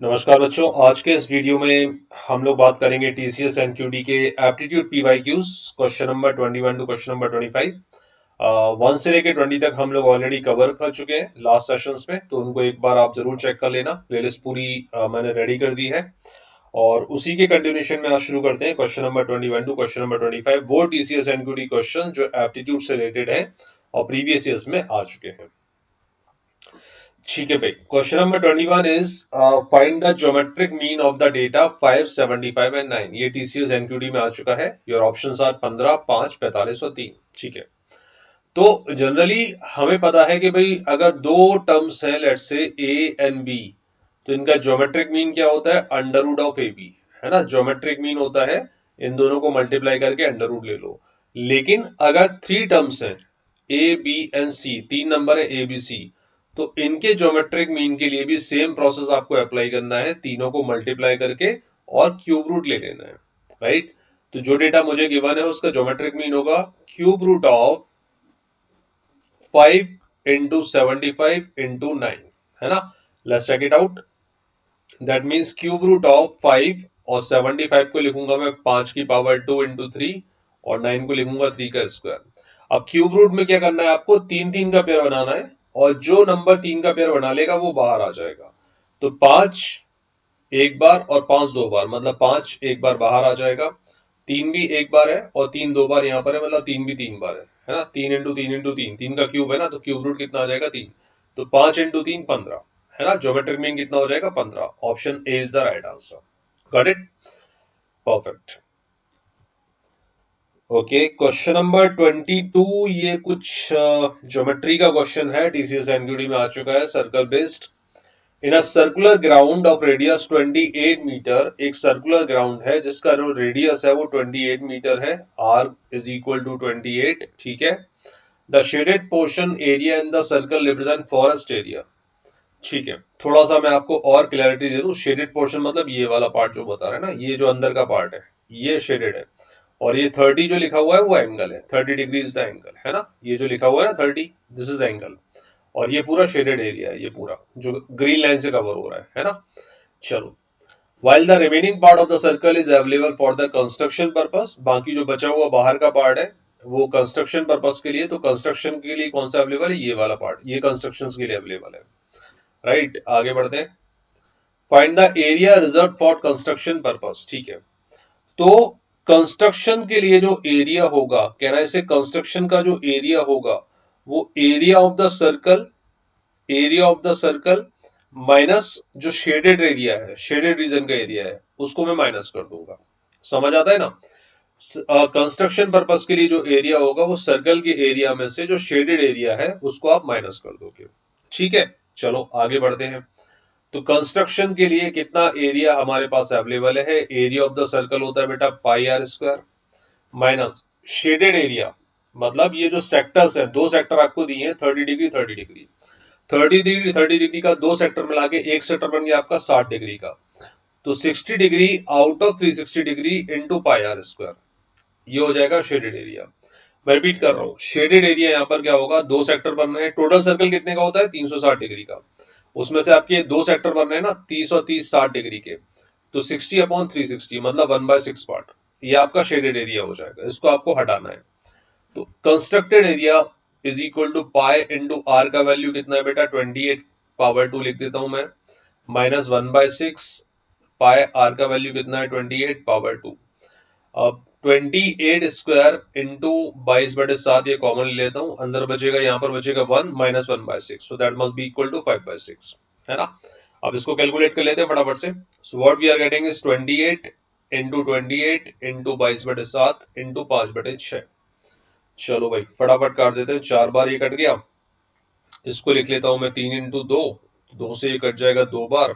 नमस्कार बच्चों, आज के इस वीडियो में हम लोग बात करेंगे टीसीएस एनक्यूटी के aptitude PYQs question number 21 to question number 25। 1 से लेके 20 तक हम लोग ऑलरेडी कवर कर चुके हैं लास्ट सेशंस में, तो उनको एक बार आप जरूर चेक कर लेना। प्लेलिस्ट पूरी मैंने रेडी कर दी है और उसी के कंटिन्यूशन में आज शुरू करते हैं question number 21 to question number 25, वो टीसीएस एनक्यूटी क्वेश्चन जो एप्टीट्यूड से रिलेटेड है और प्रीवियस ईयर्स में आ चुके हैं। ठीक है भाई, question number 21 is find the geometric mean of the data 5, 75 and 9। ये टीसीएस एनक्यूटी में आ चुका है। योर ऑप्शंस आर 15, 5, 45 और 3। ठीक है, तो जनरली हमें पता है कि भाई अगर दो टर्म्स हैं, let's say A and B, तो इनका ज्योमेट्रिक मीन क्या होता है? Under root of a b, है ना। ज्योमेट्रिक मीन होता है इन दोनों को मल्टीप्लाई करके अंडर रूट ले लो। लेकिन अगर थ्री टर्म्स हैं, ए बी एंड सी, तीन नंबर है ए बी सी, तो इनके ज्योमेट्रिक मीन के लिए भी सेम प्रोसेस आपको अप्लाई करना है, तीनों को मल्टीप्लाई करके और क्यूब रूट ले लेना है, राइट। तो जो डेटा मुझे गिवन है उसका ज्योमेट्रिक मीन होगा cube root of 5 into 75 into 9, है ना। Let's check it out. That means cube root of 5 और 75 को लिखूंगा मैं 5 की पावर 2 इंटू 3 और 9 को लिखूंगा 3 का स्क्वायर। अब क्यूब रूट में क्या करना है आपको? तीन तीन का पेयर बनाना है और जो नंबर तीन का पेयर बना लेगा वो बाहर आ जाएगा। तो 5 एक बार और 5 दो बार, मतलब 5 एक बार बाहर आ जाएगा। तीन भी एक बार है और तीन दो बार यहाँ पर है, मतलब तीन भी तीन बार है ना। तीन इंटू तीन इंटू तीन, तीन का क्यूब है ना, तो क्यूब रूट कितना आ जाएगा? 3। तो 5 इंटू 3 15, है ना। ज्योमेट्रिक मीन कितना हो जाएगा? 15। Option A is the right answer. Got it? Perfect. Okay, question number 22, ये कुछ ज्योमेट्री का क्वेश्चन है, टीसीएस एनक्यूटी में आ चुका है, circle based. In a circular ground of radius 28 metre, एक सर्कुलर ग्राउंड है जिसका जो रेडियस है वो 28 मीटर है, आर इज इक्वल टू 28। ठीक है, the shaded portion area in the circle represent forest area. ठीक है, थोड़ा सा मैं आपको और क्लैरिटी दे दूं। शेडेड पोर्शन मतलब ये वाला पार्ट जो बता रहे हैं ना, ये जो अंदर का पार्ट है ये शेडेड है, और ये 30 जो लिखा हुआ है वो एंगल है, 30 डिग्री इज द एंगल, है ना। ये जो लिखा हुआ है ना 30, दिस इज एंगल, और ये पूरा शेडेड एरिया है, ये पूरा जो ग्रीन लाइन से कवर हो रहा है ना। चलो, while the remaining part of the circle is available for the construction purpose, बाकी जो बचा हुआ बाहर का पार्ट है वो कंस्ट्रक्शन पर्पस के लिए, तो कंस्ट्रक्शन के लिए कौन सा अवेलेबल है? ये वाला पार्ट, ये कंस्ट्रक्शन के लिए अवेलेबल है, राइट। आगे बढ़ते हैं। Find the area reserve for construction purpose. ठीक है, तो कंस्ट्रक्शन के लिए जो एरिया होगा, कहना इसे कंस्ट्रक्शन का जो एरिया होगा वो area of the circle, area of the circle minus जो शेडेड एरिया है, शेडेड रीजन का एरिया है, उसको मैं माइनस कर दूंगा। समझ आता है ना। कंस्ट्रक्शन पर्पस के लिए जो एरिया होगा वो सर्कल के एरिया में से जो शेडेड एरिया है उसको आप माइनस कर दोगे। ठीक है, चलो आगे बढ़ते हैं। तो कंस्ट्रक्शन के लिए कितना एरिया हमारे पास अवेलेबल है? एरिया ऑफ द सर्कल होता है बेटा pi r square, minus shaded area, मतलब ये जो सेक्टर्स है, दो सेक्टर आपको दिए हैं, 30 डिग्री 30 डिग्री, 30 डिग्री का दो सेक्टर मिला के एक सेक्टर बन गया आपका 60 डिग्री का। तो 60 degree out of 360 degree into pi r square, ये हो जाएगा शेडेड एरिया। मैं रिपीट कर रहा हूँ, शेडेड एरिया यहाँ पर क्या होगा? दो सेक्टर बन रहे हैं, टोटल सर्कल कितने का होता है? 360 डिग्री का, उसमें से आपके दो सेक्टर बन रहे हैं ना, 30 और 30 60 डिग्री के, तो 60/360 मतलब 1/6 पार्ट, ये आपका शेडेड एरिया हो जाएगा, इसको आपको हटाना है। तो constructed area is equal to pi into r का वैल्यू कितना है बेटा? 28 पावर 2 लिख देता हूं मैं, माइनस 1/6 पाई आर का वैल्यू कितना है? 28 पावर 2। अब 28 स्क्वायर इंटू 22/7, ये कॉमन ले लेता हूं, अंदर बचेगा, यहाँ पर बचेगा 1 minus 1/6, so that must be equal to 5/6, है ना। अब इसको कैलकुलेट कर लेते हैं फटाफट से। So what we are getting is 28 into 28 into 22/7 into 5/6। चलो भाई फटाफट काट देते हैं, 4 बार ये कट गया। इसको लिख लेता हूं मैं 3 इंटू 2, 2 से ये कट जाएगा 2 बार,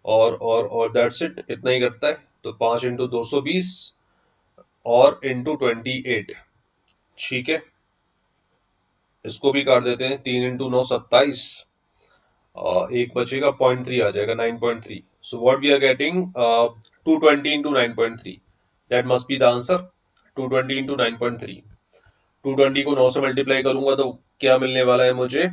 और दैट्स इट, इतना ही करता है। तो 5 इंटू 220 और इंटू 28। ठीक है, इसको भी काट देते हैं, 3 इंटू 9 27, और एक बचेगा 0.3 आ जाएगा, 9.3। So what we are getting 220 into 9.3, that must be the answer. 220 into 9.3, 220 को 9 से मल्टीप्लाई करूंगा तो क्या मिलने वाला है मुझे?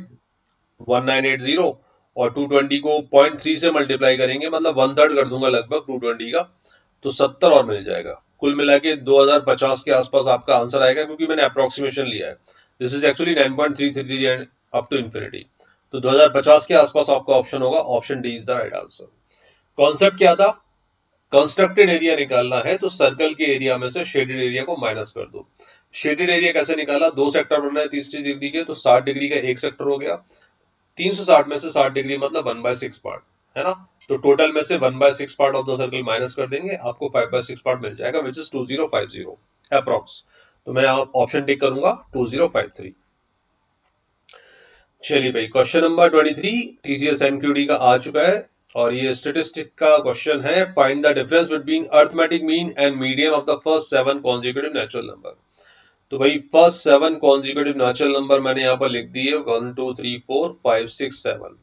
1980, और 220 को 0.3 से मल्टीप्लाई करेंगे, मतलब 1/3 कर दूंगा लगभग 220 का, तो 70 और मिल जाएगा। कुल मिला के 2050 के आसपास आपका आंसर आएगा, क्योंकि मैंने अप्रोक्सीमेशन लिया है। This is actually 9.333 and up to infinity. तो 2050 के आसपास आपका ऑप्शन होगा, option D is the right answer. Concept क्या था? कंस्ट्रक्टेड एरिया निकालना है तो सर्कल के एरिया में से शेडेड एरिया को माइनस कर दो। शेडेड एरिया कैसे निकाला? दो सेक्टर बनना है 30 डिग्री के, तो 60 डिग्री का एक सेक्टर हो गया। 360 में से 60 डिग्री मतलब 1/6 पार्ट, है ना? तो टोटल में से 1/6 part of the circle minus कर देंगे, आपको 5/6 पार्ट मिल जाएगा, विच इज 2050 अप्रॉक्स। तो मैं ऑप्शन टिक करूंगा 2053। चलिए भाई, क्वेश्चन नंबर 23 टीसीएस एनक्यूडी का आ चुका है, और ये स्टेटिस्टिक का क्वेश्चन है। Find the difference between arithmetic mean and median of the first 7 consecutive natural number. तो भाई फर्स्ट 7 कॉन्जिक्यूटिव नेचुरल नंबर मैंने यहाँ पर लिख दिए 1 2 3 4 5 6 7।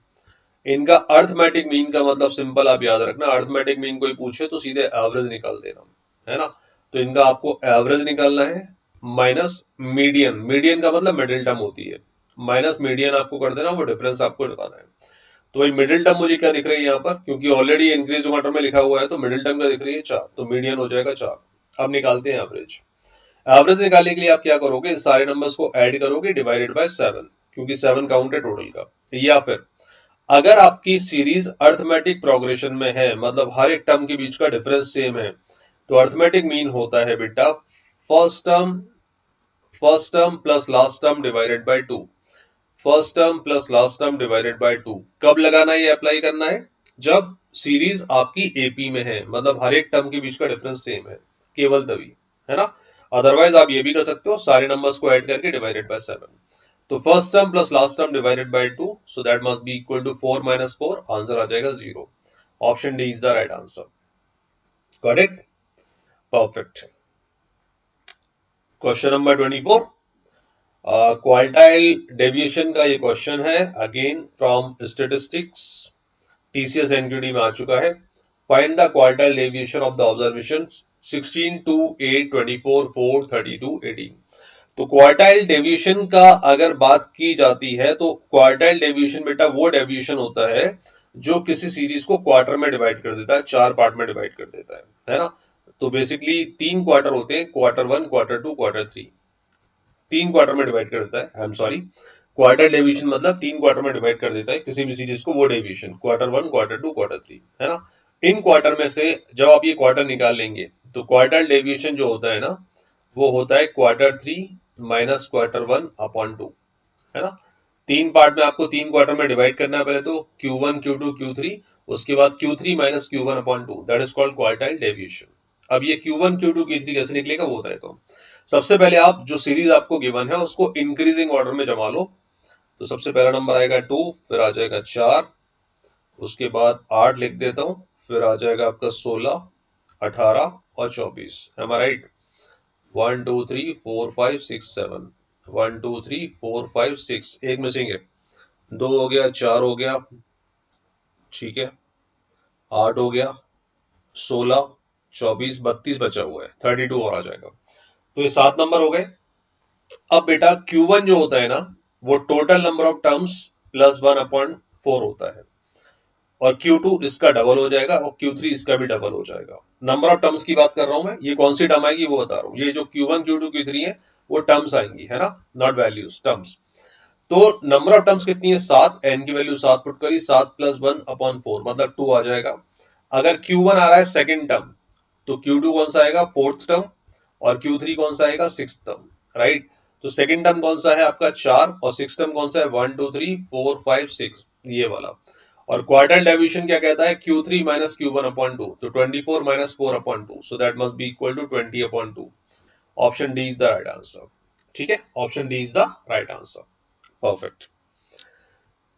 इनका अर्थमेटिक मीन का मतलब सिंपल आप याद रखना, अर्थमेटिक मीन कोई पूछे तो सीधे एवरेज निकाल देना, है ना? तो इनका आपको एवरेज निकालना है, माइनस मीडियन, मीडियन का मतलब मिडिल टर्म होती है, माइनस मीडियन आपको कर देना, वो डिफरेंस आपको बताना है। तो भाई मिडिल टर्म मुझे क्या दिख रही है यहाँ पर, क्योंकि ऑलरेडी इंक्रीज मैटर में लिखा हुआ है, तो मिडिल टर्म क्या दिख रही है 4, तो मीडियन हो जाएगा 4। अब निकालते हैं एवरेज। एवरेज निकालने के लिए आप क्या करोगे, सारे नंबर्स को ऐड करोगे डिवाइडेड बाय 7, क्योंकि 7 काउंट है टोटल का। या फिर अगर आपकी सीरीज अर्थमेटिक प्रोग्रेशन में है, मतलब हर एक टर्म के बीच का डिफरेंस सेम है, तो अर्थमेटिक मीन होता है बेटा first term plus last term divided by 2। First term plus last term divided by 2 कब लगाना है, ये अप्लाई करना है जब सीरीज आपकी एपी में है, मतलब हर एक टर्म के बीच का डिफरेंस सेम है, केवल तभी, है ना? अदरवाइज आप ये भी कर सकते हो, सारे नंबर्स को ऐड करके डिवाइडेड बाय 7। तो first term plus last term divided by 2, so that must be equal to 4 minus 4, answer आ जाएगा 0। Option D is the right answer. Got it? Perfect. Question number 24, quartile deviation का ये question है, again from statistics, TCS NQT में आ चुका है। Find the quartile deviation of the observation 16 2 8 24 4 32 18। तो क्वार्टाइल डेविएशन का अगर बात की जाती है, तो क्वार्टाइल डेविएशन बेटा वो डेविएशन होता है जो किसी सीरीज को क्वार्टर में डिवाइड कर देता है, 4 पार्ट में डिवाइड कर देता है ना? तो बेसिकली 3 क्वार्टर होते हैं, क्वार्टर 1, क्वार्टर 2, क्वार्टर 3, 3 क्वार्टर में डिवाइड कर देता है। I am sorry, quarter deviation मतलब 3 क्वार्टर में डिवाइड कर देता है किसी भी सीरीज को, वो डेविएशन क्वार्टर 1, क्वार्टर 2, क्वार्टर 3, है ना? इन क्वार्टर में से जब आप ये क्वार्टर निकाल लेंगे, तो क्वार्टर डेविएशन जो होता है ना, वो होता है क्वार्टर 3 माइनस क्वार्टर 1 अपॉन 2, है ना? 3 पार्ट में आपको 3 क्वार्टर में डिवाइड करना है, पहले तो Q1 Q2 Q3, उसके बाद Q3 minus Q1 upon 2, that is called quartile deviation. अब ये Q1 Q2 Q3 कैसे निकलेगा वो बताए। तो सबसे पहले आप जो सीरीज आपको गिवन है उसको इंक्रीजिंग ऑर्डर में जमा लो। तो सबसे पहला नंबर आएगा 2, फिर आ जाएगा 4, उसके बाद 8 लिख देता हूं, फिर आ जाएगा आपका 16, 18 और 24। एम आई राइट? 1 2 3 4 5 6 7, 1 2 3 4 5 6, एक मिसिंग है, 2 हो गया, 4 हो गया, ठीक है, 8 हो गया, 16, 24, 32 बचा हुआ है, 32 और आ जाएगा। तो ये 7 नंबर हो गए। अब बेटा Q1 जो होता है ना, वो total number of terms plus 1 upon 4 होता है, और Q2 इसका डबल हो जाएगा, और Q3 इसका भी डबल हो जाएगा। नंबर ऑफ टर्म्स की बात कर रहा हूं मैं, ये कौन सी टर्म आएगी वो बता रहा हूं। ये जो Q1 Q2 Q3 है वो टर्म्स आएंगी, है ना, नॉट वैल्यूज, टर्म्स। तो नंबर ऑफ टर्म्स कितनी है? 7, n की वैल्यू 7 पुट करी, 7 प्लस 1 अपॉन 4 मतलब 2 आ जाएगा। अगर Q1 आ रहा है सेकेंड टर्म, तो Q2 कौन सा आएगा? फोर्थ टर्म, और Q3 कौन सा आएगा? Six term, right? तो सेकेंड टर्म कौन सा है आपका? 4, और सिक्स टर्म कौन सा है? 1 2 3 4 5 6, ये वाला। और क्वार्टर डेविएशन क्या कहता है? Q3 माइनस Q1 अपॉन 2, तो 24 minus 4 upon 2, so that must be equal to 20 upon 2। Option D is the right answer. ठीक है, option D is the right answer. Perfect.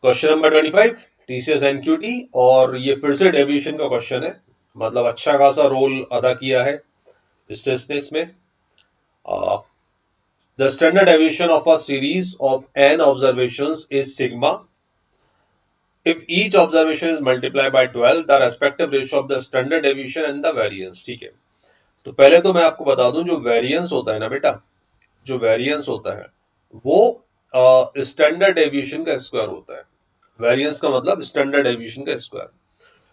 Question number 25 TCS NQT, और ये फिर से डेविएशन का question है, मतलब अच्छा खासा रोल अदा किया है स्टेटिस्टिक्स में। The standard deviation of a series of n observations is sigma. If each observation is multiplied by 12, the respective ratio of the standard deviation and the variance. ठीक है, तो पहले तो मैं आपको बता दूं, जो वेरिएंस होता है ना बेटा, जो वेरिएंस होता है वो स्टैंडर्ड डेविएशन का स्क्वायर होता है। वेरिएंस का मतलब स्टैंडर्ड डेविएशन का स्क्वायर।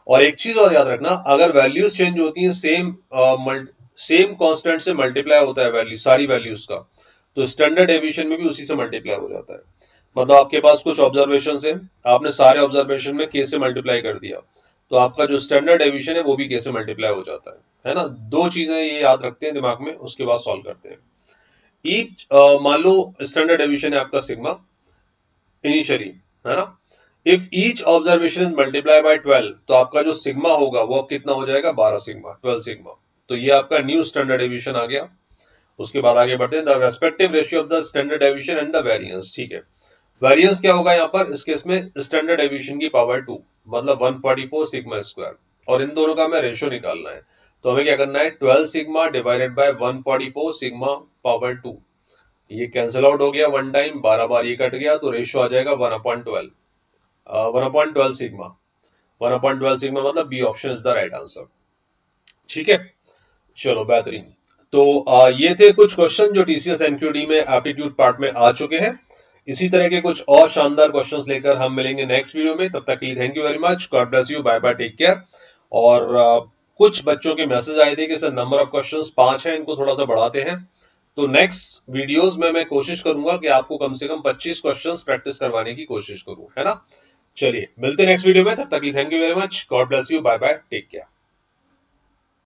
और एक चीज और याद रखना, अगर वैल्यूज चेंज होती हैं सेम कांस्टेंट से मल्टीप्लाई होता है वैल्यू, सारी वैल्यूज का, तो स्टैंडर्ड डेविएशन में भी उसी से मल्टीप्लाई हो जाता है। मतलब आपके पास कुछ ऑब्जर्वेशन है, आपने सारे ऑब्जर्वेशन में के से मल्टीप्लाई कर दिया, तो आपका जो स्टैंडर्ड डेविएशन है वो भी के से मल्टीप्लाई हो जाता है ना। दो चीजें ये याद रखते हैं दिमाग में, उसके बाद सॉल्व करते हैं। ईच मान लो स्टैंडर्ड डेविएशन है आपका सिग्मा इनिशियली, है ना। If each observation is multiply by 12, तो आपका जो सिग्मा होगा वो अब कितना हो जाएगा, 12 सिग्मा, 12 सिग्मा। तो ये आपका न्यू स्टैंडर्ड डेविएशन आ गया। उसके बाद आगे बढ़ते हैं, the respective ratio of the standard deviation and the variance. ठीक है, वेरिएंस क्या होगा यहाँ पर, इस केस में स्टैंडर्ड डेविएशन की पावर 2, मतलब 144 सिग्मा स्क्वायर, और इन दोनों का हमें रेशियो निकालना है। तो हमें क्या करना है, 12 sigma divided by 144 sigma power 2, ये कैंसिल आउट हो गया वन टाइम, 12 बार ये कट गया, तो रेशियो आ जाएगा 1/12, 1/12 सिग्मा। 1/12 सिग्मा मतलब B option is the right answer. ठीक है, चलो बेहतरीन। तो ये थे कुछ क्वेश्चन जो टीसीएस एनक्यूडी में एप्टीट्यूड पार्ट में आ चुके हैं। इसी तरह के कुछ और शानदार क्वेश्चंस लेकर हम मिलेंगे नेक्स्ट वीडियो में। तब तक के लिए thank you very much, God bless you, bye bye, take care. और कुछ बच्चों के मैसेज आए थे कि सर नंबर ऑफ क्वेश्चंस 5 है, इनको थोड़ा सा बढ़ाते हैं। तो नेक्स्ट वीडियोस में मैं कोशिश करूंगा कि आपको कम से कम 25 क्वेश्चंस प्रैक्टिस करवाने की कोशिश करूं, है ना। चलिए मिलते हैं नेक्स्ट वीडियो में, तब तक के लिए thank you very much, God bless you, bye bye, take care.